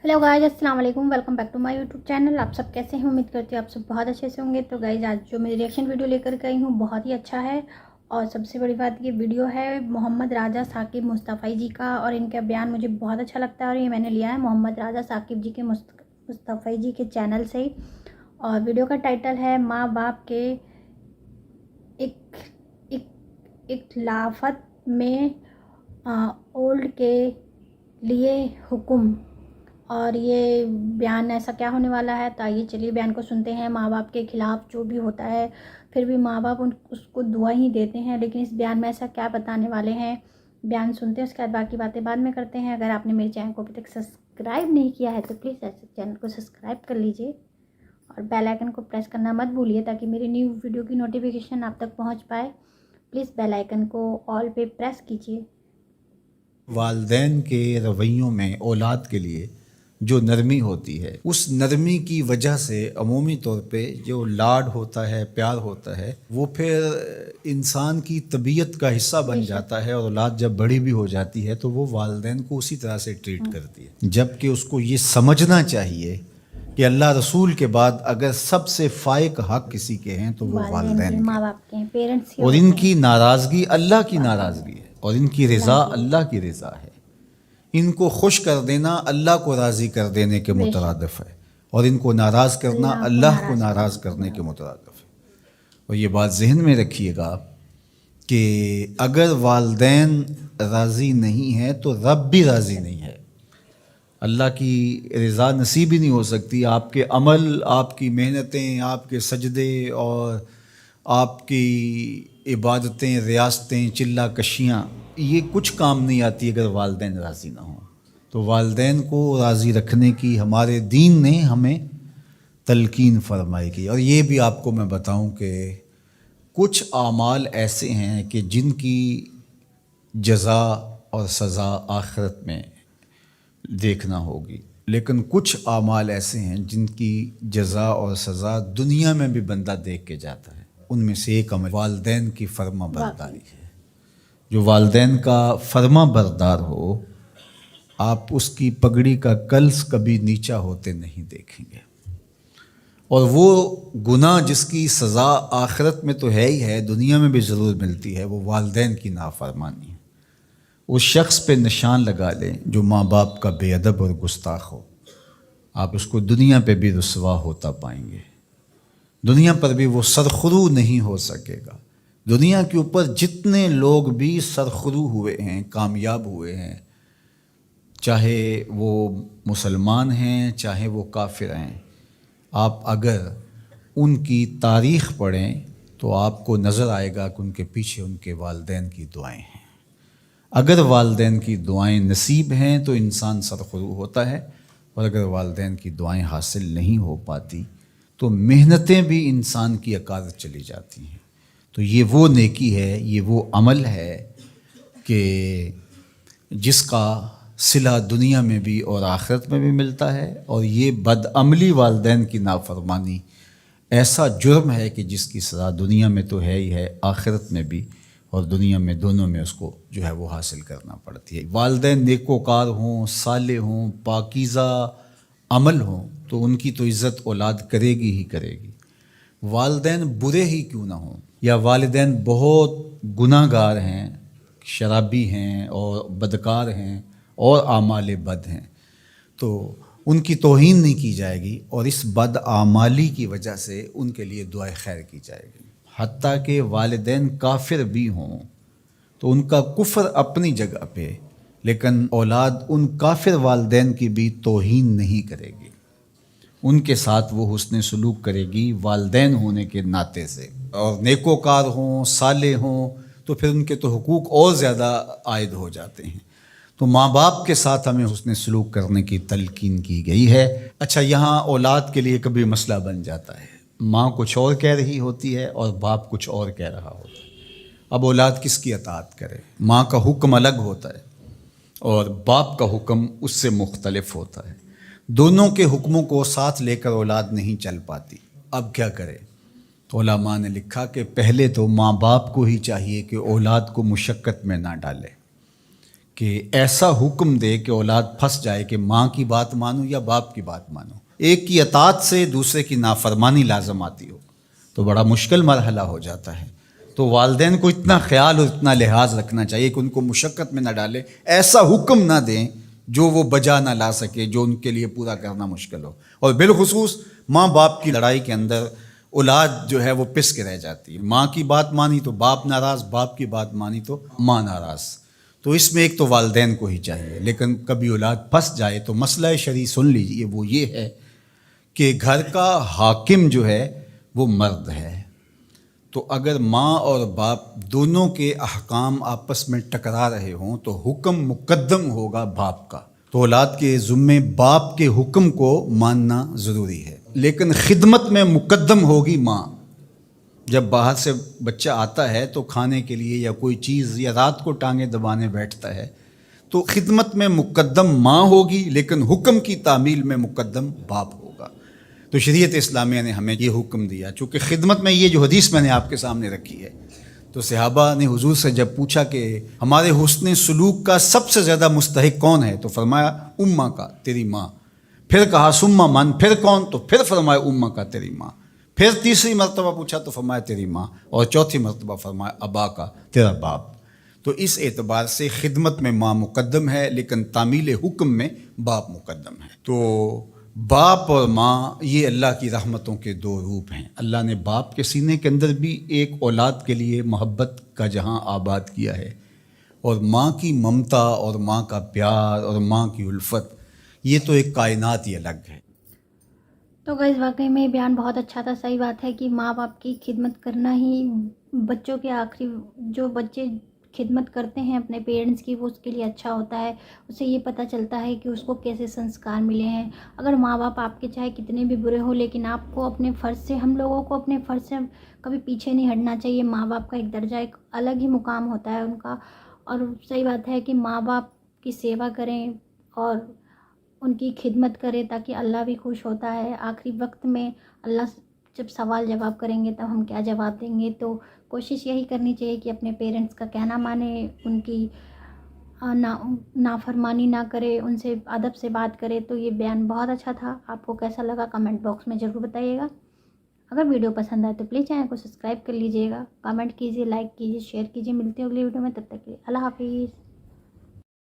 Hello guys, अस्सलाम वालेकुम। Welcome back to my YouTube channel. आप सब कैसे हैं? उम्मीद करती हूँ आप सब बहुत अच्छे से होंगे। तो गाइस, आज जो मेरी रिएक्शन वीडियो लेकर के आई हूँ बहुत ही अच्छा है। और सबसे बड़ी बात, ये वीडियो है मोहम्मद राजा साकिब मुस्तफ़ाई जी का, और इनका बयान मुझे बहुत अच्छा लगता है। और ये मैंने लिया है मोहम्मद राजा साकिब जी के मुस्तफ़ाई जी के चैनल से ही। और वीडियो का टाइटल है माँ बाप के इख्लाफत में ओल्ड के लिए हुक्म। और ये बयान ऐसा क्या होने वाला है, तो आइए चलिए बयान को सुनते हैं। माँ बाप के ख़िलाफ़ जो भी होता है, फिर भी माँ बाप उसको दुआ ही देते हैं, लेकिन इस बयान में ऐसा क्या बताने वाले हैं, बयान सुनते हैं। उसके बाद बाकी बातें बाद में करते हैं। अगर आपने मेरे चैनल को अभी तक सब्सक्राइब नहीं किया है तो प्लीज़ ऐसे चैनल को सब्सक्राइब कर लीजिए और बेल आइकन को प्रेस करना मत भूलिए, ताकि मेरी न्यू वीडियो की नोटिफिकेशन आप तक पहुँच पाए। प्लीज़ बेल आइकन को ऑल पे प्रेस कीजिए। वालदैन के रवैयों में औलाद के लिए जो नरमी होती है, उस नरमी की वजह से अमूमी तौर पे जो लाड होता है, प्यार होता है, वो फिर इंसान की तबीयत का हिस्सा बन जाता है। और औलाद जब बड़ी भी हो जाती है तो वो वालदैन को उसी तरह से ट्रीट करती है, जबकि उसको ये समझना चाहिए कि अल्लाह रसूल के बाद अगर सबसे फाइक हक किसी के हैं तो वो वालदैन के, माँ बाप के, पेरेंट्स के और होते हैं। इनकी नाराज़गी अल्लाह की नाराज़गी है और इनकी रज़ा अल्लाह की रज़ा है। इनको खुश कर देना अल्लाह को राज़ी कर देने के मुतरादिफ है, और इनको नाराज़ करना अल्लाह को नाराज़ करने के मुतरादिफ है। और ये बात जहन में रखिएगा कि अगर वालदैन राज़ी नहीं है तो रब भी राज़ी नहीं है। अल्लाह की रज़ा नसीब ही नहीं हो सकती। आपके अमल, आपकी मेहनतें, आपके सजदे और आपकी इबादतें, रियासतें, चिल्ला कशियाँ, ये कुछ काम नहीं आती अगर वालदैन राज़ी ना हो। तो वालदैन को राज़ी रखने की हमारे दीन ने हमें तलकीन फरमाई की। और ये भी आपको मैं बताऊं कि कुछ आमाल ऐसे हैं कि जिनकी जज़ा और सज़ा आखिरत में देखना होगी, लेकिन कुछ आमाल ऐसे हैं जिनकी जज़ा और सज़ा दुनिया में भी बंदा देख के जाता है। उनमें से एक अमल वालदैन की फर्मा बरदारी है। जो वालदैन का फर्मा बरदार हो, आप उसकी पगड़ी का कल्स कभी नीचा होते नहीं देखेंगे। और वो गुनाह जिसकी सज़ा आखिरत में तो है ही है, दुनिया में भी ज़रूर मिलती है, वो वालदैन की नाफरमानी है। उस शख्स पे निशान लगा लें जो माँ बाप का बेअदब और गुस्ताख हो, आप उसको दुनिया पे भी रुसवा होता पाएंगे। दुनिया पर भी वो सरखुरू नहीं हो सकेगा। दुनिया के ऊपर जितने लोग भी सरखुरू हुए हैं, कामयाब हुए हैं, चाहे वो मुसलमान हैं चाहे वो काफिर हैं, आप अगर उनकी तारीख़ पढ़ें तो आपको नज़र आएगा कि उनके पीछे उनके वालदैन की दुआएं हैं। अगर वालदैन की दुआएं नसीब हैं तो इंसान सरखुरू होता है, और अगर वालदैन की दुआएं हासिल नहीं हो पाती तो मेहनतें भी इंसान की अकादत चली जाती हैं। तो ये वो नेकी है, ये वो अमल है कि जिसका सिला दुनिया में भी और आखिरत में भी मिलता है। और ये बदअमली वालदैन की नाफरमानी ऐसा जुर्म है कि जिसकी सज़ा दुनिया में तो है ही है, आखिरत में भी, और दुनिया में दोनों में उसको जो है वो हासिल करना पड़ती है। वालदैन नेकोकार हों, साले हों, पाकीज़ा अमल हों, तो उनकी तो इज़्ज़त औलाद करेगी ही करेगी। वालदैन बुरे ही क्यों ना हों, या वालिदैन बहुत गुनाहगार हैं, शराबी हैं और बदकार हैं और आमाल बद हैं, तो उनकी तौहीन नहीं की जाएगी, और इस बद आमाली की वजह से उनके लिए दुआए खैर की जाएगी। हत्ता कि वालिदैन काफिर भी हों तो उनका कुफ्र अपनी जगह पे, लेकिन औलाद उन काफिर वालिदैन की भी तौहीन नहीं करेगी, उनके साथ वो हुस्न सलूक करेगी वालिदैन होने के नाते से। और नेकोकार हों, साले हों, तो फिर उनके तो हुकूक और ज़्यादा आयद हो जाते हैं। तो माँ बाप के साथ हमें हुस्न सलूक करने की तलकीन की गई है। अच्छा, यहाँ औलाद के लिए कभी मसला बन जाता है, माँ कुछ और कह रही होती है और बाप कुछ और कह रहा होता है। अब औलाद किसकी अताअत करे? माँ का हुक्म अलग होता है और बाप का हुक्म उससे मुख्तलिफ होता है। दोनों के हुक्मों को साथ लेकर औलाद नहीं चल पाती। अब क्या करे? तो उलमा ने लिखा कि पहले तो माँ बाप को ही चाहिए कि औलाद को मुशक्क़त में ना डाले, کہ ایسا حکم دے کہ اولاد پھنس جائے کہ ماں کی بات مانو یا باپ کی بات مانو، ایک کی اطاعت سے دوسرے کی نافرمانی لازم آتی ہو تو بڑا مشکل مرحلہ ہو جاتا ہے۔ تو والدین کو اتنا خیال اور اتنا لحاظ رکھنا چاہیے کہ ان کو مشقت میں نہ ڈالے، ایسا حکم نہ دیں جو وہ بجا نہ لا سکے، جو ان کے لیے پورا کرنا مشکل ہو۔ اور بالخصوص ماں باپ کی لڑائی کے اندر اولاد جو ہے وہ پس کے رہ جاتی ہے، ماں کی بات مانی تو باپ ناراض، باپ کی بات مانی تو ماں ناراض۔ تو اس میں ایک تو والدین کو ہی چاہیے، لیکن کبھی اولاد پھنس جائے تو مسئلہ شرعی سن لیجئے، وہ یہ ہے کہ گھر کا حاکم جو ہے وہ مرد ہے۔ تو اگر ماں اور باپ دونوں کے احکام آپس میں ٹکرا رہے ہوں تو حکم مقدم ہوگا باپ کا، تو اولاد کے ذمے باپ کے حکم کو ماننا ضروری ہے، لیکن خدمت میں مقدم ہوگی ماں۔ جب باہر سے بچہ آتا ہے تو کھانے کے لیے یا کوئی چیز یا رات کو ٹانگیں دبانے بیٹھتا ہے تو خدمت میں مقدم ماں ہوگی، لیکن حکم کی تعمیل میں مقدم باپ ہوگا۔ تو شریعت اسلامیہ نے ہمیں یہ حکم دیا، چونکہ خدمت میں یہ جو حدیث میں نے آپ کے سامنے رکھی ہے، تو صحابہ نے حضور سے جب پوچھا کہ ہمارے حسن سلوک کا سب سے زیادہ مستحق کون ہے، تو فرمایا اماں کا، تیری ماں۔ پھر کہا سما من، پھر کون؟ تو پھر فرمایا اماں کا، تیری ماں۔ پھر تیسری مرتبہ پوچھا تو فرمایا تیری ماں، اور چوتھی مرتبہ فرمایا ابا کا، تیرا باپ۔ تو اس اعتبار سے خدمت میں ماں مقدم ہے، لیکن تعمیل حکم میں باپ مقدم ہے۔ تو باپ اور ماں یہ اللہ کی رحمتوں کے دو روپ ہیں۔ اللہ نے باپ کے سینے کے اندر بھی ایک اولاد کے لیے محبت کا جہاں آباد کیا ہے، اور ماں کی ممتا اور ماں کا پیار اور ماں کی الفت، یہ تو ایک کائنات ہی الگ ہے۔ تو گائز واقعی میں بیان بہت اچھا تھا۔ صحیح بات ہے کہ ماں باپ کی خدمت کرنا ہی بچوں کے آخری، جو بچے خدمت کرتے ہیں اپنے پیرنٹس کی، وہ اس کے لیے اچھا ہوتا ہے۔ اسے یہ پتہ چلتا ہے کہ اس کو کیسے سنسکار ملے ہیں۔ اگر ماں باپ آپ کے چاہے کتنے بھی برے ہوں، لیکن آپ کو اپنے فرض سے، ہم لوگوں کو اپنے فرض سے کبھی پیچھے نہیں ہٹنا چاہیے۔ ماں باپ کا ایک درجہ، ایک الگ ہی مقام ہوتا ہے ان کا، اور صحیح بات ہے کہ ماں باپ کی سیوا کریں اور ان کی خدمت کرے، تاکہ اللہ بھی خوش ہوتا ہے۔ آخری وقت میں اللہ جب سوال جواب کریں گے تب ہم کیا جواب دیں گے؟ تو کوشش یہی کرنی چاہیے کہ اپنے پیرنٹس کا کہنا مانیں، ان کی نافرمانی نہ کرے، ان سے ادب سے بات کرے۔ تو یہ بیان بہت اچھا تھا۔ آپ کو کیسا لگا کمنٹ باکس میں ضرور بتائیے گا۔ اگر ویڈیو پسند آئے تو پلیز چینل کو سبسکرائب کر لیجیے گا، کمنٹ کیجیے، لائک کیجیے، شیئر کیجیے۔ ملتے ہیں اگلی ویڈیو میں، تب تک کے لیے اللہ حافظ۔